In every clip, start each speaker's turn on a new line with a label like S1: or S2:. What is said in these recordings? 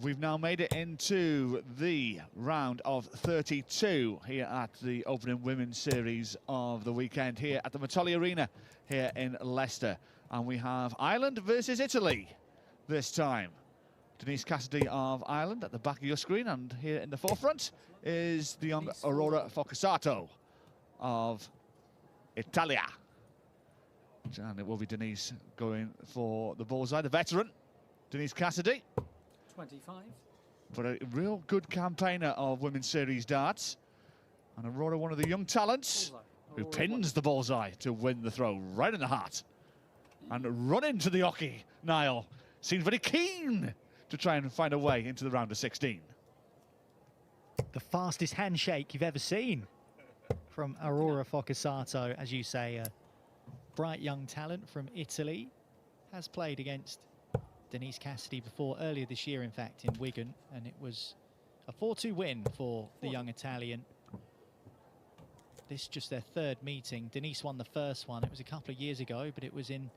S1: We've now made it into the round of 32 here at the opening women's series of the weekend here at the Matoli Arena here in Leicester. And we have Ireland versus Italy this time. Denise Cassidy of Ireland at the back of your screen, and here in the forefront is the young Aurora Fochesato of Italia. And it will be Denise going for the bullseye, the veteran, Denise Cassidy.
S2: 25.
S1: But a real good campaigner of women's series darts. And Aurora, one of the young talents, who pins the bullseye to win the throw right in the heart. And run into the hockey, Niall. Seems very keen to try and find a way into the round of 16.
S3: The fastest handshake you've ever seen from Aurora Fochesato, as you say, a bright young talent from Italy. Has played against Denise Cassidy before, earlier this year, in fact, in Wigan, and it was a 4-2 win for the young Italian. This is just their third meeting. Denise won the first one. It was a couple of years ago, but it was in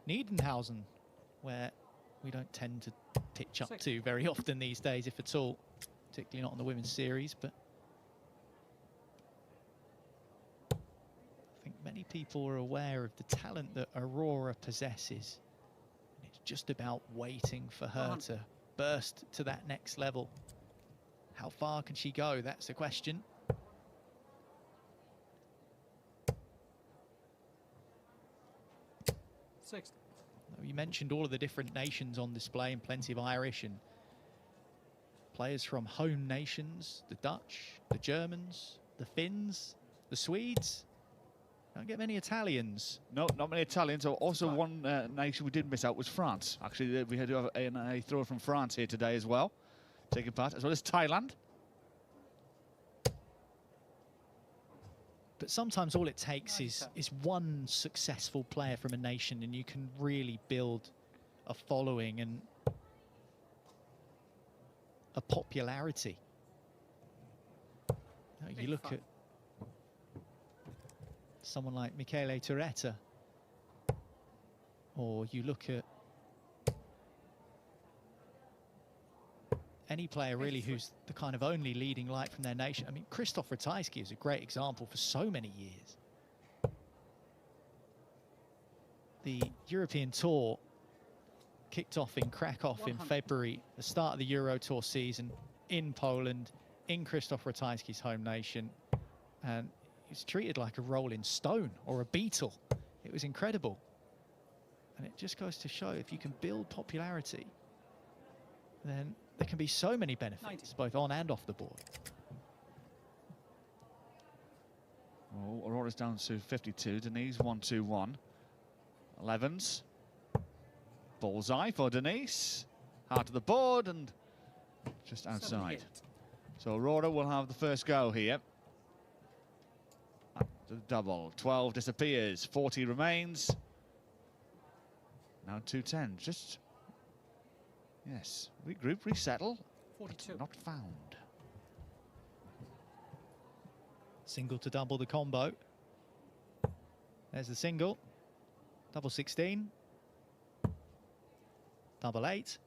S3: Niedenhausen, where we don't tend to pitch up to very often these days, if at all, particularly not on the women's series. But I think many people are aware of the talent that Aurora possesses. It's just about waiting for her to burst to that next level. How far can she go? That's the question.
S2: Sixth.
S3: You mentioned all of the different nations on display, and plenty of Irish and players from home nations, the Dutch, the Germans, the Finns, the Swedes. Don't get many Italians.
S1: No, not many Italians. Also, one nation we did miss out was France. Actually, we had a thrower from France here today as well, taking part, as well as Thailand.
S3: But sometimes all it takes is one successful player from a nation, and you can really build a following and a popularity. You look at someone like Michele Turetta, or you look at any player really who's the kind of only leading light from their nation. I mean, Krzysztof Ratajski is a great example for so many years. The European Tour kicked off in Krakow in February, the start of the Euro Tour season in Poland, in Krzysztof Ratajski's home nation, and it's treated like a rolling stone or a beetle. It was incredible. And it just goes to show, if you can build popularity, then there can be so many benefits, both on and off the board.
S1: Oh, Aurora's down to 52. Denise 1-2-1. 11s. Bullseye for Denise. Heart of the board and just outside. So Aurora will have the first go here. The double. 12 disappears. 40 remains. Now 2-10. Just, yes, regroup, resettle.
S2: 42.
S1: Not found.
S3: Single to double the combo. There's the single. Double 16. Double 8.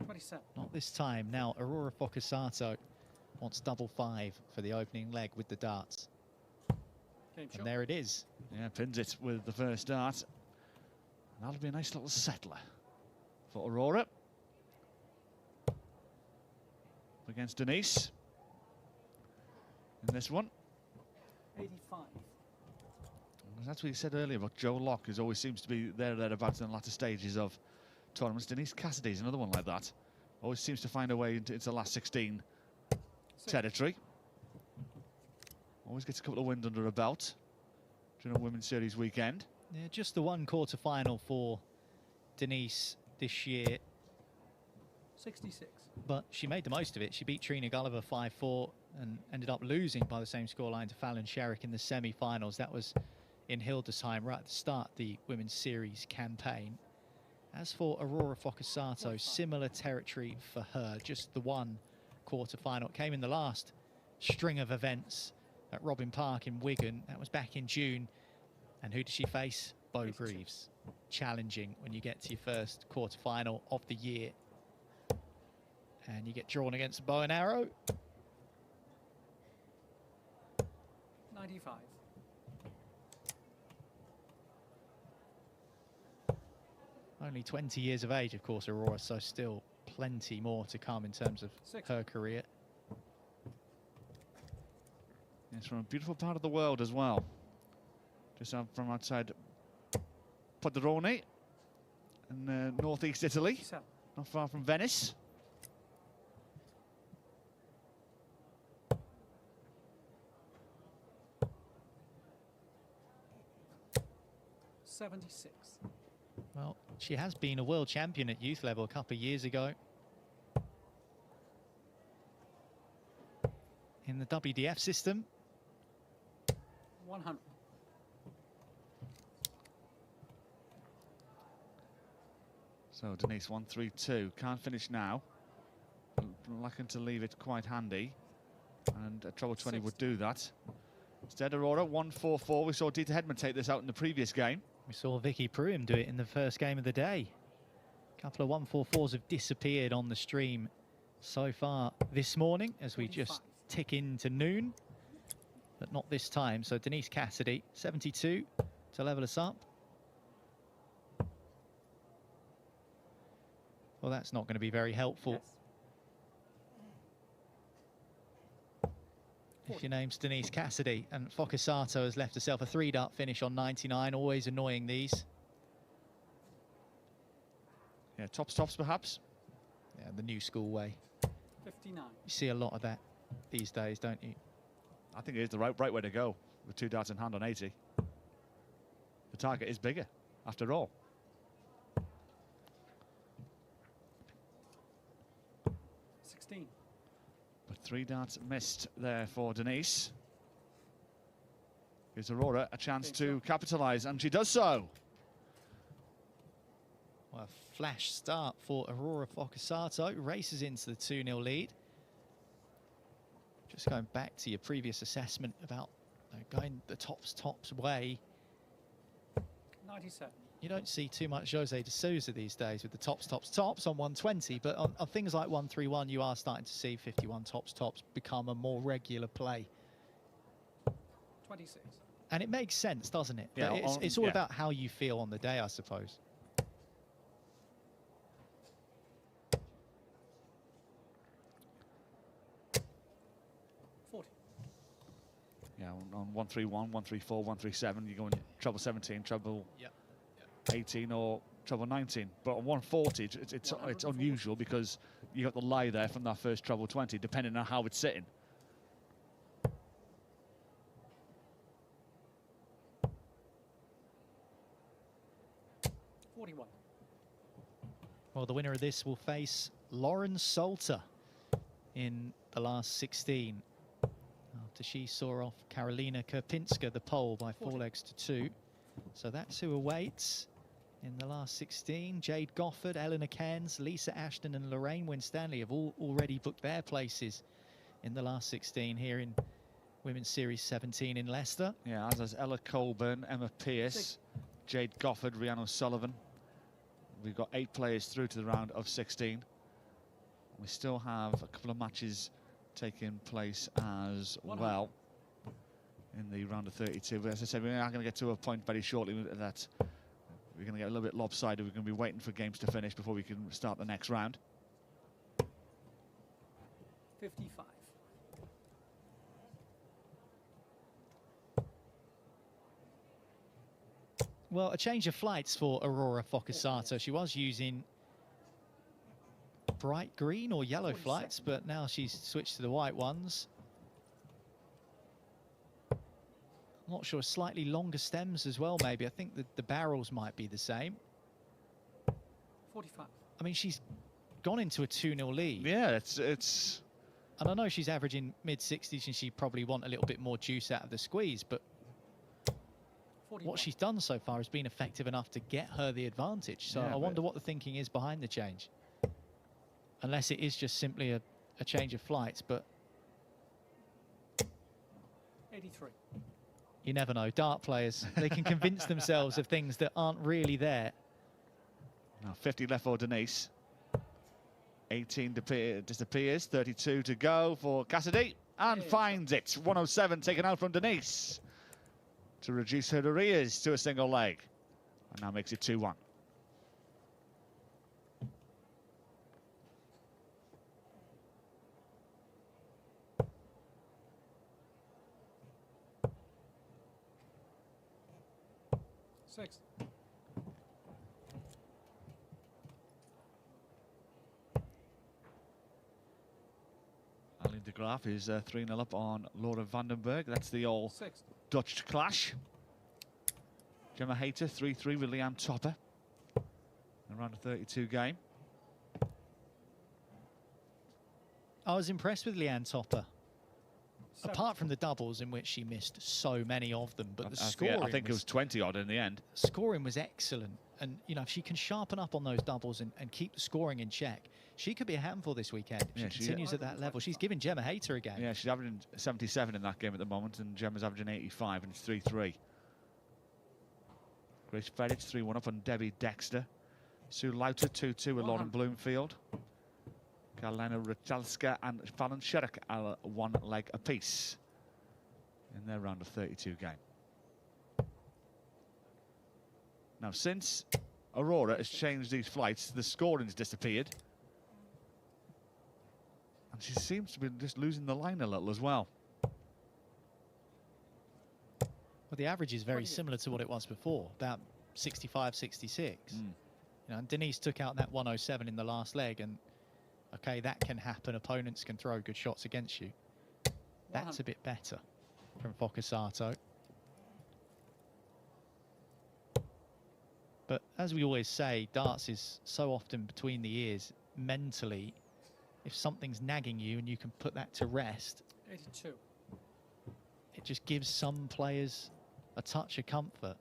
S2: 27.
S3: Not this time. Now Aurora Fochesato wants double 5 for the opening leg with the darts. And there it is.
S1: Yeah, pins it with the first dart. That'll be a nice little settler for Aurora. Against Denise in this one.
S2: 85.
S1: That's what you said earlier about Joe Locke, who always seems to be thereabouts in the latter stages of tournaments. Denise Cassidy is another one like that. Always seems to find a way into the last 16 territory. Always gets a couple of wins under her belt during a women's series weekend.
S3: Yeah, just the one quarter-final for Denise this year.
S2: 66.
S3: But she made the most of it. She beat Trina Gulliver 5-4 and ended up losing by the same scoreline to Fallon Sherrick in the semi-finals. That was in Hildesheim right at the start of the women's series campaign. As for Aurora Fochesato, similar territory for her. Just the one quarter-final. It came in the last string of events at Robin Park in Wigan. That was back in June. And who did she face? Bo Greaves. Challenging when you get to your first quarter-final of the year. And you get drawn against a bow and arrow.
S2: 95.
S3: Only 20 years of age, of course, Aurora, so still plenty more to come in terms of her career.
S1: It's from a beautiful part of the world as well. Just from outside Podrone in northeast Italy, not far from Venice.
S2: $76.
S3: Well, she has been a world champion at youth level a couple of years ago. In the WDF system.
S2: 100.
S1: So Denise 1-3-2, can't finish now. Looking to leave it quite handy, and treble 20 would do that. Instead, Aurora 1-4-4. We saw Dieter Hedman take this out in the previous game.
S3: We saw Vicky Pruitt do it in the first game of the day. A couple of 1-4-4s have disappeared on the stream so far this morning as we just tick into noon, but not this time. So Denise Cassidy, 72 to level us up. Well, that's not going to be very helpful. If your name's Denise Cassidy, and Fochesato has left herself a 3-dart finish on 99, always annoying these.
S1: Yeah, tops perhaps.
S3: Yeah, the new school way.
S2: 59.
S3: You see a lot of that these days, don't you?
S1: I think it is the right way to go with 2 darts in hand on 80. The target is bigger, after all.
S2: 16.
S1: But 3 darts missed there for Denise. Gives Aurora a chance to capitalise, and she does so.
S3: Well, a flash start for Aurora Fochesato. Races into the 2-0 lead. Just going back to your previous assessment about going the tops way.
S2: 97.
S3: You don't see too much Jose de Souza these days with the tops on 120, but on things like 131, you are starting to see 51 tops become a more regular play.
S2: 26.
S3: And it makes sense, doesn't it?
S1: Yeah,
S3: it's all about how you feel on the day, I suppose.
S1: Yeah, on 131, 134, 137, you go in treble 17, treble 18 or treble 19. But on 140, it's unusual because you got the lie there from that first treble 20, depending on how it's sitting.
S3: Well, the winner of this will face Lauren Salter in the last 16. After she saw off Karolina Kerpinska, the pole, by 4 legs to 2. So that's who awaits in the last 16. Jade Goffard, Eleanor Cairns, Lisa Ashton and Lorraine Winstanley have all already booked their places in the last 16 here in Women's Series 17 in Leicester.
S1: Yeah, as is Ella Colburn, Emma Pearce, Jade Goffard, Rhiannon O'Sullivan. We've got 8 players through to the round of 16. We still have a couple of matches taking place as well in the round of 32. But as I said, we are going to get to a point very shortly that we're going to get a little bit lopsided. We're going to be waiting for games to finish before we can start the next round.
S2: 55.
S3: Well, a change of flights for Aurora Fochesato. She was using bright green or yellow flights, but now she's switched to the white ones. I'm not sure, slightly longer stems as well, maybe. I think that the barrels might be the same.
S2: 45.
S3: I mean, she's gone into a 2-0 lead.
S1: Yeah, it's...
S3: And I know she's averaging mid-60s and she probably want a little bit more juice out of the squeeze, but
S2: 41.
S3: what she's done so far has been effective enough to get her the advantage. So
S1: yeah,
S3: I wonder what the thinking is behind the change. Unless it is just simply a change of flights, but
S2: 83.
S3: you never know. Dart players, they can convince themselves of things that aren't really there.
S1: Now 50 left for Denise. 18 disappears, 32 to go for Cassidy, and finds it. 107 taken out from Denise to reduce her arrears to a single leg. And now makes it 2-1.
S2: Six.
S1: Aline de Graaf is 3-0 up on Laura Vandenberg. That's the all
S2: Six.
S1: Dutch clash. Gemma Hayter 3-3 with Leanne Topper. Around a 32 game.
S3: I was impressed with Leanne Topper.
S2: Seven.
S3: Apart from the doubles in which she missed so many of them, but the scoring,
S1: I think it was 20 odd in the end.
S3: Scoring was excellent, and you know, if she can sharpen up on those doubles and keep the scoring in check, she could be a handful this weekend. If she continues at that level. She's giving Gemma Hayter a game.
S1: Yeah, she's averaging 77 in that game at the moment, and Gemma's averaging 85, and it's 3-3. Grace Fedich 3-1 up on Debbie Dexter. Sue Lauter 2-2 with Lauren Bloomfield. Karolina Rychalska and Fallon Sherrick are 1 leg apiece in their round of 32 game. Now, since Aurora has changed these flights, the scoring's disappeared. And she seems to be just losing the line a little as well.
S3: Well, the average is very similar to what it was before, about 65, 66. You know, and Denise took out that 107 in the last leg, and okay, that can happen. Opponents can throw good shots against you. That's a bit better from Fochesato. But as we always say, darts is so often between the ears. Mentally, if something's nagging you and you can put that to rest,
S2: 82.
S3: it just gives some players a touch of comfort.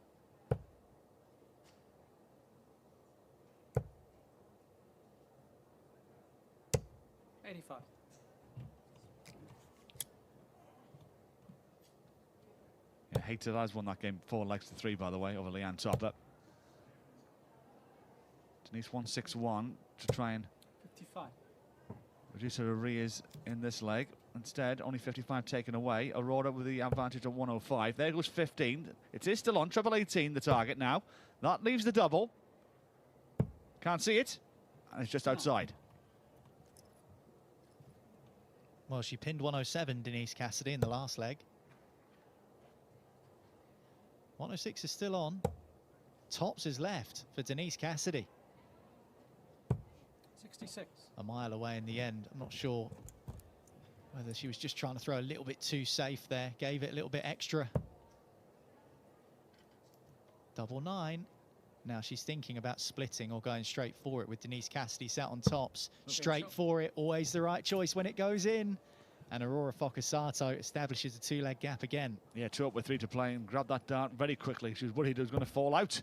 S1: Yeah, Hayter has won that game 4 legs to 3, by the way, over Leanne Topper. Denise 1-6-1 to try and
S2: 55.
S1: reduce her arrears in this leg. Instead, only 55 taken away. Aurora with the advantage of 105. There goes 15. It is still on. Treble 18, the target now. That leaves the double. Can't see it. And it's just outside.
S3: Well, she pinned 107, Denise Cassidy, in the last leg. 106 is still on. Tops is left for Denise Cassidy.
S2: 66.
S3: A mile away in the end. I'm not sure whether she was just trying to throw a little bit too safe there. Gave it a little bit extra. Double 9. Now she's thinking about splitting or going straight for it with Denise Cassidy sat on tops. Straight for it, always the right choice when it goes in. And Aurora Fochesato establishes a 2-leg gap again.
S1: Yeah, 2 up with 3 to play and grabbed that dart very quickly. She was worried it was going to fall out.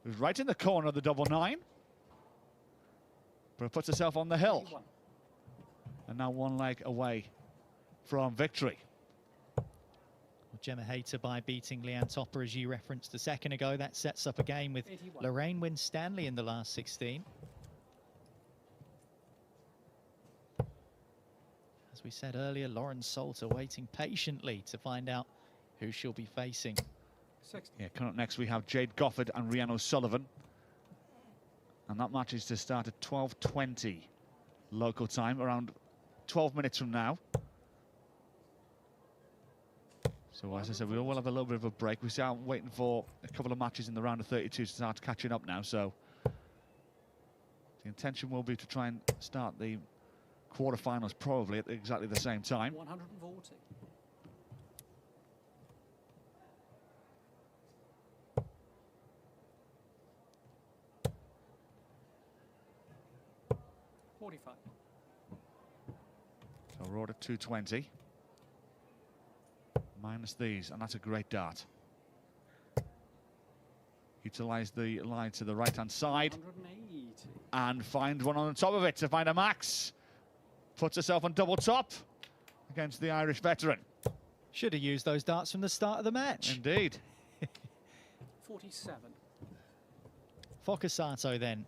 S1: It was right in the corner of the double 9. But puts herself on the hill.
S2: 81.
S1: And now 1 leg away from victory.
S3: Well, Gemma Hayter by beating Leanne Topper, as you referenced a second ago. That sets up a game with
S2: 81.
S3: Lorraine Winstanley in the last 16. As we said earlier, Lauren Salter waiting patiently to find out who she'll be facing.
S2: 60.
S1: Yeah, coming up next we have Jade Gofford and Rhiannon O'Sullivan. And that match is to start at 12:20 local time, around 12 minutes from now. So as I said, we will have a little bit of a break. We start waiting for a couple of matches in the round of 32 to start catching up now. So the intention will be to try and start the quarterfinals probably at exactly the same time.
S2: 140.
S1: So Aurora 220. Minus these, and that's a great dart. Utilise the line to the right-hand side.
S2: 180.
S1: And finds one on the top of it to find a max. Puts herself on double top against the Irish veteran.
S3: Should have used those darts from the start of the match.
S1: Indeed.
S2: 47.
S3: Fochesato then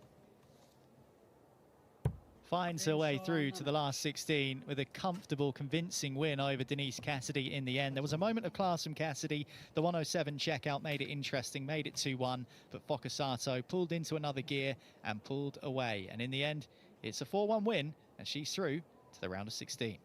S3: finds her way through to the last 16 with a comfortable, convincing win over Denise Cassidy in the end. There was a moment of class from Cassidy. The 107 checkout made it interesting, made it 2-1, but Fochesato pulled into another gear and pulled away. And in the end, it's a 4-1 win, and she's through to the round of 16.